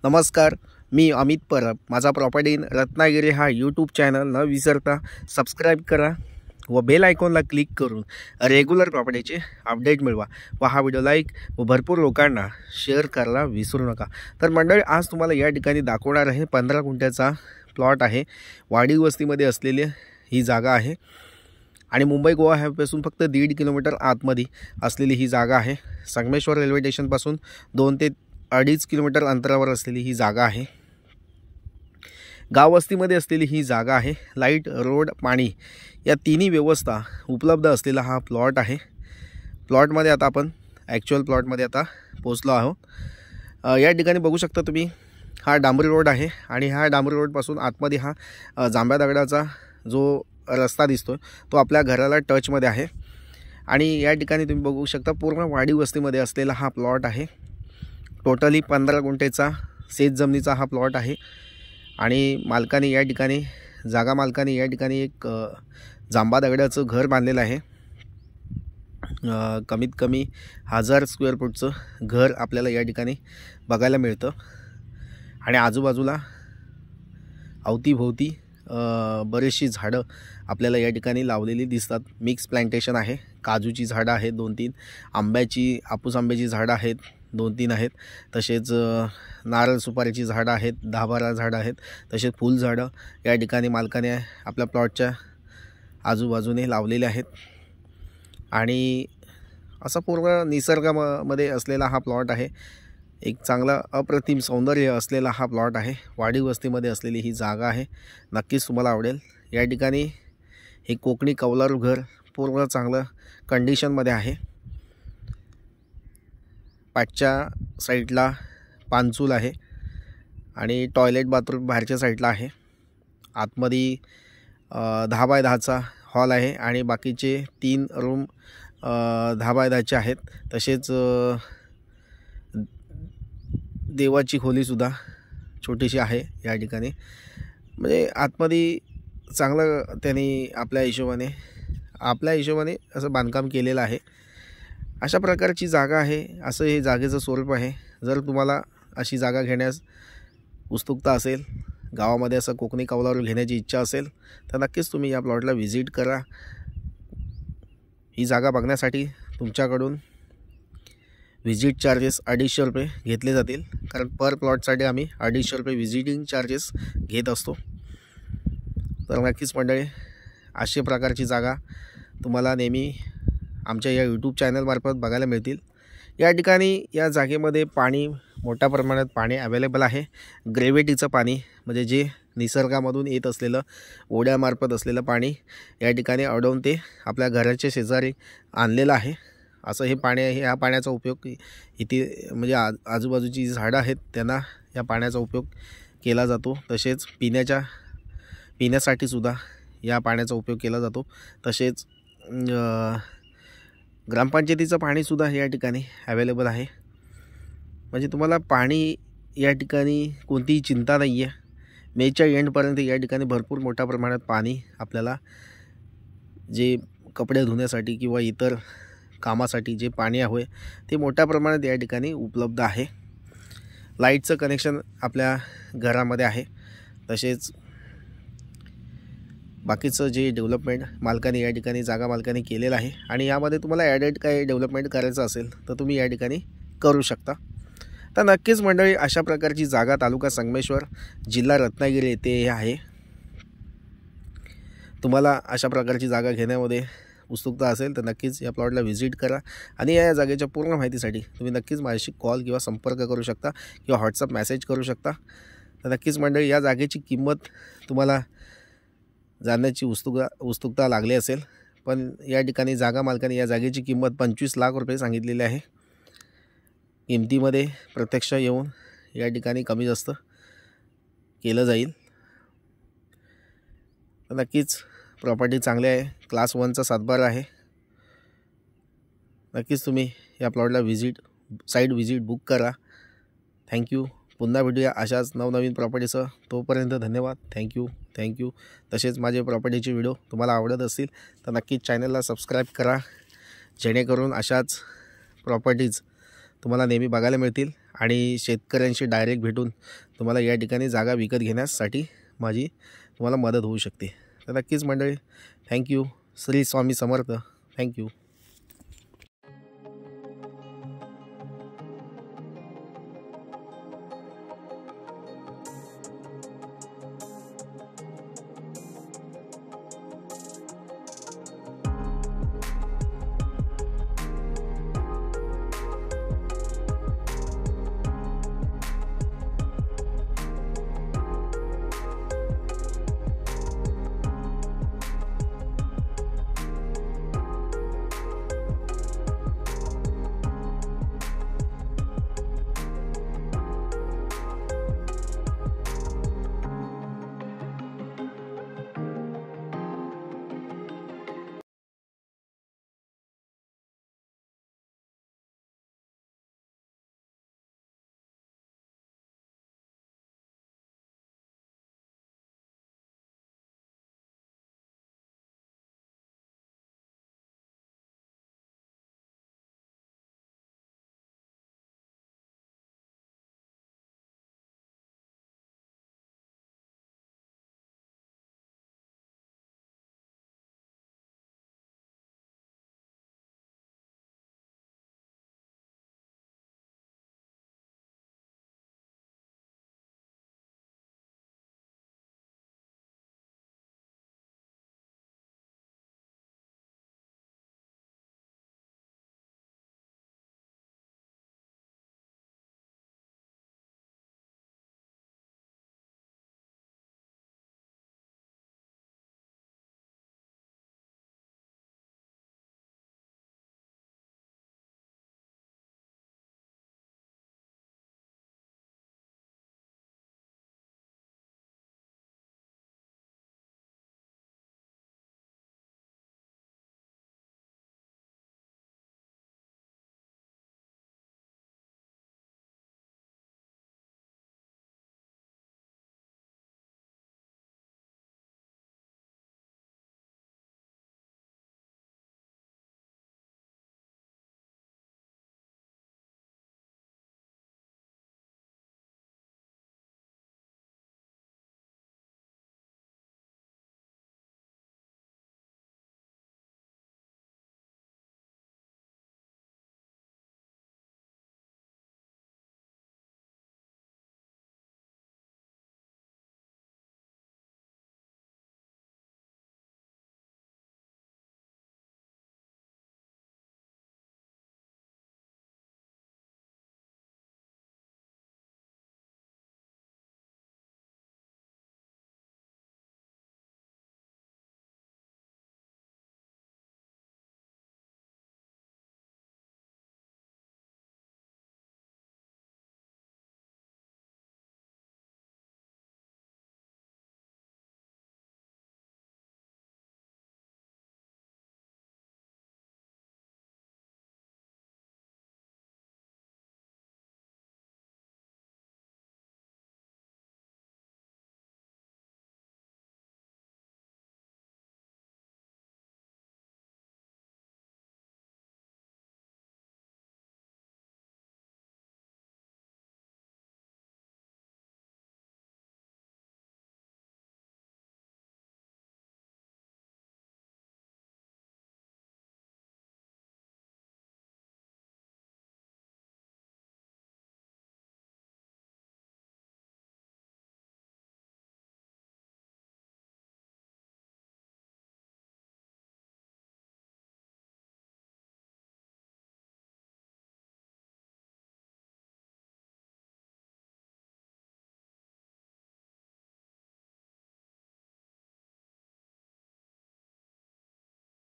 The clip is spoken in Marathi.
नमस्कार, मी अमित परब. माझा प्रॉपर्टी इन रत्नागिरी हा यूट्यूब चॅनल न विसरता सबस्क्राईब करा व बेल आयकॉनला क्लिक करून रेग्युलर प्रॉपर्टीचे अपडेट मिळवा व हा व्हिडिओ लाईक व भरपूर लोकांना शेअर करायला विसरू नका. तर मंडळी, आज तुम्हाला या ठिकाणी दाखवणार आहे 15 गुंठ्याचा प्लॉट आहे. वाडी वस्तीमध्ये असलेली ही जागा आहे आणि मुंबई गोवा हायवेपासून फक्त 1.5 किलोमीटर आतमध्ये असलेली ही जागा आहे. संगमेश्वर रेल्वे स्टेशनपासून 2 ते 2.5 किलोमीटर अंतरावर असलेली ही जागा आहे. गाव वस्तीमध्ये असलेली ही जागा आहे. लाईट, रोड, पाणी या तिन्ही व्यवस्था उपलब्ध असलेला हा प्लॉट आहे. प्लॉटमध्ये आता आपण ॲक्च्युअल प्लॉटमध्ये आता पोहोचलो आहोत. या ठिकाणी बघू शकता तुम्ही, हा डांबरी रोड आहे आणि ह्या डांबरी रोडपासून आतमध्ये हा जांभ्या दगडाचा जो रस्ता दिसतो तो आपल्या घराला टचमध्ये आहे. आणि या ठिकाणी तुम्ही बघू शकता पूर्ण वाडी वस्तीमध्ये असलेला हा प्लॉट आहे. टोटली 15 गुंठेचा शेत जमिनीचा हा प्लॉट आहे आणि मालकाने या ठिकाणी मालकाने या ठिकाणी एक जांभा दगडाचं घर बांधलेलं आहे. कमीत कमी 1000 स्क्वेअर फूटचं घर आपल्याला या ठिकाणी बघायला मिळतं आणि आजूबाजूला अवतीभोवती बरीचशी झाडं आपल्याला या ठिकाणी लावलेली दिसतात. मिक्स प्लांटेशन आहे. काजूची झाडं आहेत 2-3, हापूस आंब्याची झाडं आहेत 2-3 आहेत. तसेच नारळ सुपारीची झाडं आहेत 10-12 झाडं आहेत. तसेच फुलझाडं या ठिकाणी मालकाने आपल्या प्लॉटच्या आजूबाजूने लावलेले आहेत आणि असा पूर्ण निसर्गामध्ये असलेला हा प्लॉट आहे. एक चांगला अप्रतिम सौंदर्य असलेला हा प्लॉट आहे. वाडी वस्तीमध्ये असलेली ही जागा आहे. नक्कीच तुम्हाला आवडेल. या ठिकाणी हे कोकणी कौलारू घर पूर्ण चांगलं कंडिशनमध्ये आहे. पाठच्या साईडला पानचूल आहे आणि टॉयलेट बाथरूम बाहेरच्या साईडला आहे. आतमध्ये 10 बाय 10चा हॉल आहे आणि बाकीचे 3 रूम 10 बाय 10चे आहेत. तसेच देवाची खोलीसुद्धा छोटीशी आहे या ठिकाणी. म्हणजे आतमध्ये चांगलं त्यांनी आपल्या हिशोबाने असं बांधकाम केलेलं आहे. अशा प्रकारची जागा आहे. असं हे जागेचं स्वरूप आहे. जर तुम्हाला अशी जागा घेण्यास उत्सुकता असेल, गावामध्ये असं कोकणी कौलारू घेण्याची इच्छा असेल तर नक्कीच तुम्ही या प्लॉटला व्हिजिट करा. ही जागा बघण्यासाठी तुमच्याकडून व्हिजिट चार्जेस 250 रुपये घेतले जातील, कारण पर प्लॉटसाठी आम्ही 250 रुपये व्हिजिटिंग चार्जेस घेत असतो. तर नक्कीच मंडळी, अशा प्रकारची जागा तुम्हाला नेहमी आमच्या या यूट्यूब चॅनलमार्फत बघायला मिळतील. या ठिकाणी या जागेमध्ये पाणी, मोठ्या प्रमाणात पाणी अवेलेबल आहे. ग्रेव्हिटीचं पाणी म्हणजे जे निसर्गामधून येत असलेलं, ओढ्यामार्फत असलेलं पाणी या ठिकाणी अडवून ते आपल्या घराच्या शेजारी आणलेलं आहे. असं हे पाणी आहे. ह्या पाण्याचा उपयोग इथे म्हणजे आजूबाजूची जी झाडं आहेत त्यांना या पाण्याचा उपयोग केला जातो. तसेच पिण्यासाठीसुद्धा या पाण्याचा उपयोग केला जातो. तसेच ग्रामपंचायतीचं पाणीसुद्धा या ठिकाणी अवेलेबल आहे. म्हणजे तुम्हाला पाणी या ठिकाणी कोणतीही चिंता नाही आहे. मेच्या एंडपर्यंत या ठिकाणी भरपूर मोठ्या प्रमाणात पाणी आपल्याला जे कपडे धुण्यासाठी किंवा इतर कामासाठी जे पाणी हवे ते मोठ्या प्रमाणात या ठिकाणी उपलब्ध आहे. लाईटचं कनेक्शन आपल्या घरामध्ये आहे. तसेच बाकीचं जे डेव्हलपमेंट मालकाने या ठिकाणी जागा मालकाने केलेलं आहे आणि यामध्ये तुम्हाला ॲडेड काही डेव्हलपमेंट करायचं असेल तर तुम्ही या ठिकाणी करू शकता. तर नक्कीच मंडळी, अशा प्रकारची जागा तालुका संगमेश्वर, जिल्हा रत्नागिरी येथे आहे. तुम्हाला अशा प्रकारची जागा घेण्यामध्ये उत्सुकता असेल तर नक्कीच या प्लॉटला व्हिजिट करा आणि या जागेच्या पूर्ण माहितीसाठी तुम्ही नक्कीच माझ्याशी कॉल किंवा संपर्क करू शकता किंवा व्हॉट्सअप मेसेज करू शकता. तर नक्कीच मंडळी, या जागेची किंमत तुम्हाला जाणण्याची उत्सुकता लागली असेल, पण या ठिकाणी जागा मालकाने या जागेची किंमत 25 लाख रुपये सांगितलेली आहे. किमतीमध्ये प्रत्यक्ष येऊन या ठिकाणी कमी जास्त केलं जाईल. तर नक्कीच प्रॉपर्टी चांगली आहे. क्लास 1चा सातबारा आहे. नक्कीच तुम्ही या प्लॉटला साईट व्हिजिट बुक करा. थँक्यू. पुन्हा भेटूया अशाच नवनवीन प्रॉपर्टीसह. तोपर्यंत धन्यवाद. थँक्यू. तसेच माझे प्रॉपर्टीचे व्हिडिओ तुम्हाला आवडत असतील तर नक्कीच चॅनलला सबस्क्राईब करा, जेणेकरून अशाच प्रॉपर्टीज तुम्हाला नेहमी बघायला मिळतील आणि शेतकऱ्यांशी डायरेक्ट भेटून तुम्हाला या ठिकाणी जागा विकत घेण्यासाठी माझी तुम्हाला मदत होऊ शकते. तर नक्कीच मंडळी, थँक्यू. श्री स्वामी समर्थ. थँक्यू.